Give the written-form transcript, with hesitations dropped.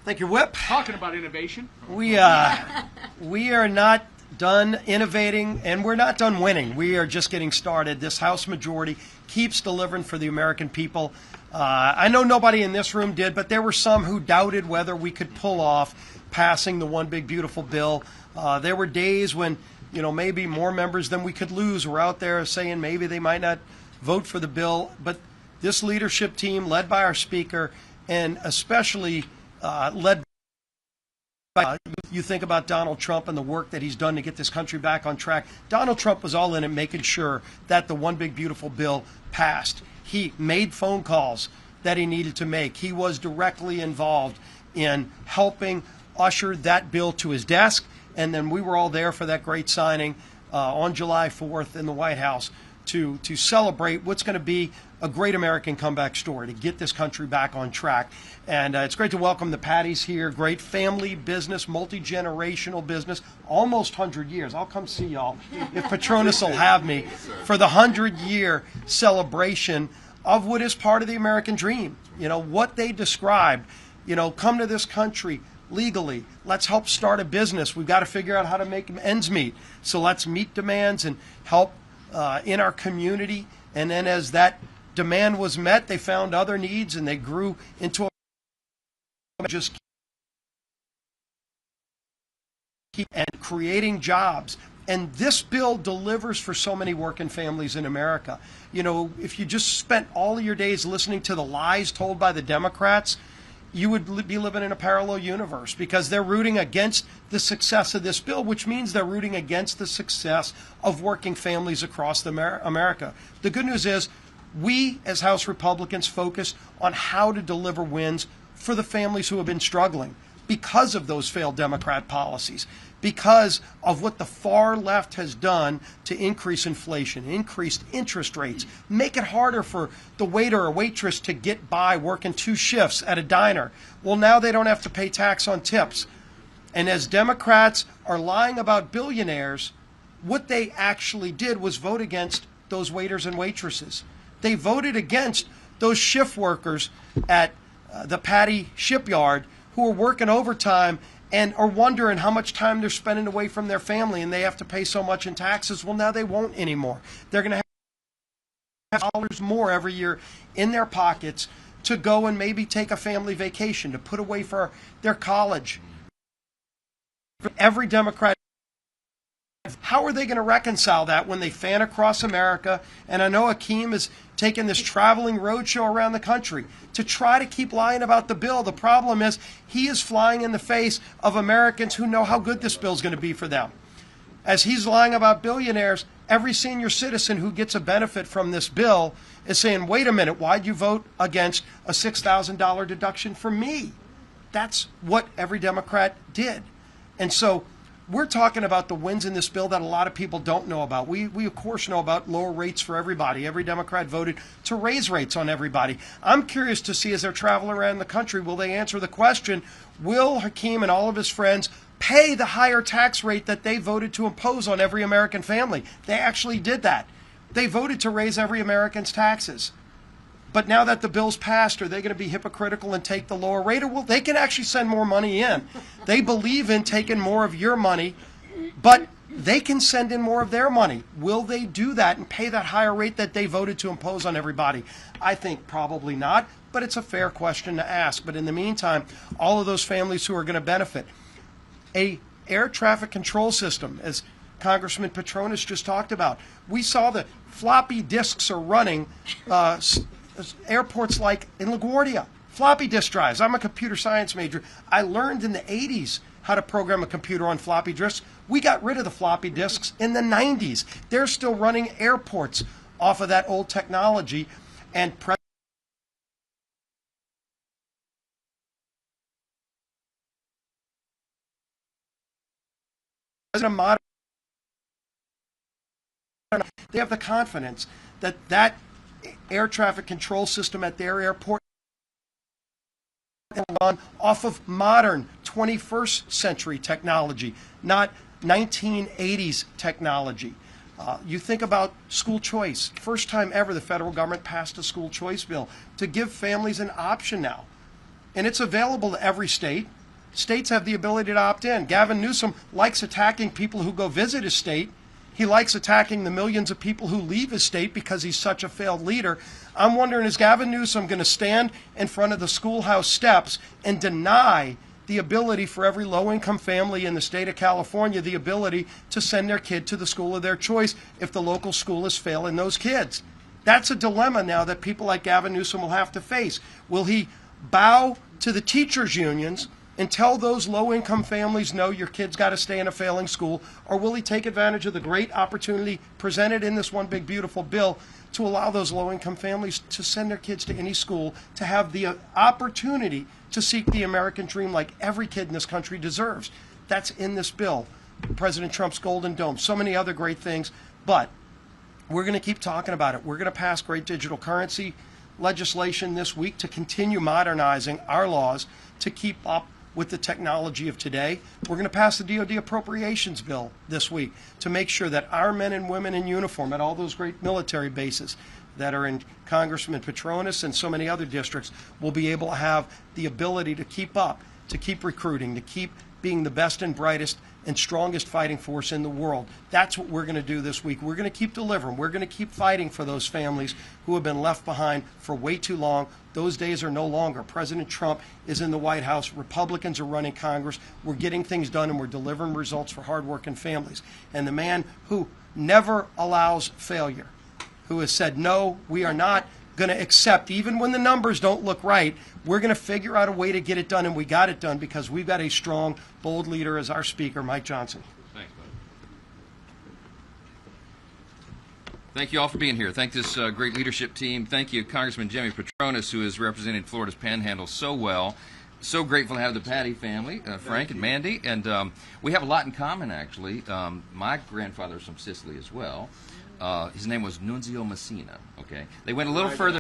Thank you, Whip. Talking about innovation. We are not done innovating, and we're not done winning. We are just getting started. This House majority keeps delivering for the American people. I know nobody in this room did, but there were some who doubted whether we could pull off passing the one big beautiful bill. There were days when, maybe more members than we could lose were out there saying maybe they might not vote for the bill. But this leadership team, led by our Speaker, and especially led by, you think about Donald Trump and the work that he's done to get this country back on track. Donald Trump was all in it, making sure that the one big beautiful bill passed. He made phone calls that he needed to make. He was directly involved in helping usher that bill to his desk, and then we were all there for that great signing on July 4th in the White House to celebrate what's going to be a great American comeback story to get this country back on track. And it's great to welcome the Patties here. Great family business, multi-generational business, almost 100 years. I'll come see y'all if Patronus will have me for the 100-year celebration of what is part of the American dream. What they described, come to this country legally. Let's help start a business. We've got to figure out how to make ends meet. So let's meet demands and help in our community. And then as that demand was met, they found other needs and they grew into a just keep and creating jobs. And this bill delivers for so many working families in America. If you just spent all of your days listening to the lies told by the Democrats, you would be living in a parallel universe, because they're rooting against the success of this bill, which means they're rooting against the success of working families across America. The good news is we, as House Republicans, focus on how to deliver wins for the families who have been struggling because of those failed Democrat policies, because of what the far left has done to increase inflation, increase interest rates, make it harder for the waiter or waitress to get by working 2 shifts at a diner. Well, now they don't have to pay tax on tips. And as Democrats are lying about billionaires, what they actually did was vote against those waiters and waitresses. They voted against those shift workers at the Patty shipyard who are working overtime and are wondering how much time they're spending away from their family, and they have to pay so much in taxes. Well, now they won't anymore. They're going to have dollars more every year in their pockets to go and maybe take a family vacation, to put away for their college. Every Democrat, how are they going to reconcile that when they fan across America? And I know Akeem is taking this traveling roadshow around the country to try to keep lying about the bill. The problem is he is flying in the face of Americans who know how good this bill is going to be for them. As he's lying about billionaires, every senior citizen who gets a benefit from this bill is saying, wait a minute, why'd you vote against a $6,000 deduction for me? That's what every Democrat did. And so we're talking about the wins in this bill that a lot of people don't know about. We of course know about lower rates for everybody. Every Democrat voted to raise rates on everybody. I'm curious to see, as they're traveling around the country, will they answer the question, will Hakeem and all of his friends pay the higher tax rate that they voted to impose on every American family? They actually did that. They voted to raise every American's taxes. But now that the bill's passed, are they going to be hypocritical and take the lower rate? Or well, they can actually send more money in. They believe in taking more of your money, but they can send in more of their money. Will they do that and pay that higher rate that they voted to impose on everybody? I think probably not, but it's a fair question to ask. But in the meantime, all of those families who are going to benefit, a air traffic control system, as Congressman Patronus just talked about. We saw the floppy disks are running airports like in LaGuardia, floppy disk drives. I'm a computer science major. I learned in the 80s how to program a computer on floppy disks. We got rid of the floppy disks in the 90s. They're still running airports off of that old technology. And President they have the confidence that that air traffic control system at their airport will run off of modern 21st century technology, not 1980s technology. You think about school choice. First time ever the federal government passed a school choice bill to give families an option now. and it's available to every state. States have the ability to opt in. Gavin Newsom likes attacking people who go visit his state. He likes attacking the millions of people who leave his state because he's such a failed leader. I'm wondering, is Gavin Newsom going to stand in front of the schoolhouse steps and deny the ability for every low-income family in the state of California the ability to send their kid to the school of their choice if the local school is failing those kids? That's a dilemma now that people like Gavin Newsom will have to face. Will he bow to the teachers' unions and tell those low-income families, no, your kid's got to stay in a failing school, or will he take advantage of the great opportunity presented in this one big beautiful bill to allow those low-income families to send their kids to any school, to have the opportunity to seek the American dream like every kid in this country deserves? That's in this bill. President Trump's Golden Dome, so many other great things, but we're going to keep talking about it. We're going to pass great digital currency legislation this week to continue modernizing our laws to keep up with the technology of today. We're going to pass the DoD appropriations bill this week to make sure that our men and women in uniform at all those great military bases that are in Congressman Petronis and so many other districts will be able to have the ability to keep up, to keep recruiting, to keep being the best and brightest and strongest fighting force in the world. That's what we're going to do this week. We're going to keep delivering. We're going to keep fighting for those families who have been left behind for way too long. Those days are no longer. President Trump is in the White House. Republicans are running Congress. We're getting things done, and we're delivering results for hardworking families. And the man who never allows failure, who has said, no, we are not going to accept, even when the numbers don't look right, we're going to figure out a way to get it done, and we got it done because we've got a strong, bold leader as our speaker, Mike Johnson. Thanks, buddy. Thank you all for being here. Thank this great leadership team. Thank you, Congressman Jimmy Petronis, who has represented Florida's Panhandle so well. So grateful to have the Patty family, Frank and Mandy, and we have a lot in common, actually. My grandfather is from Sicily as well. His name was Nunzio Messina. Okay, they went a little further.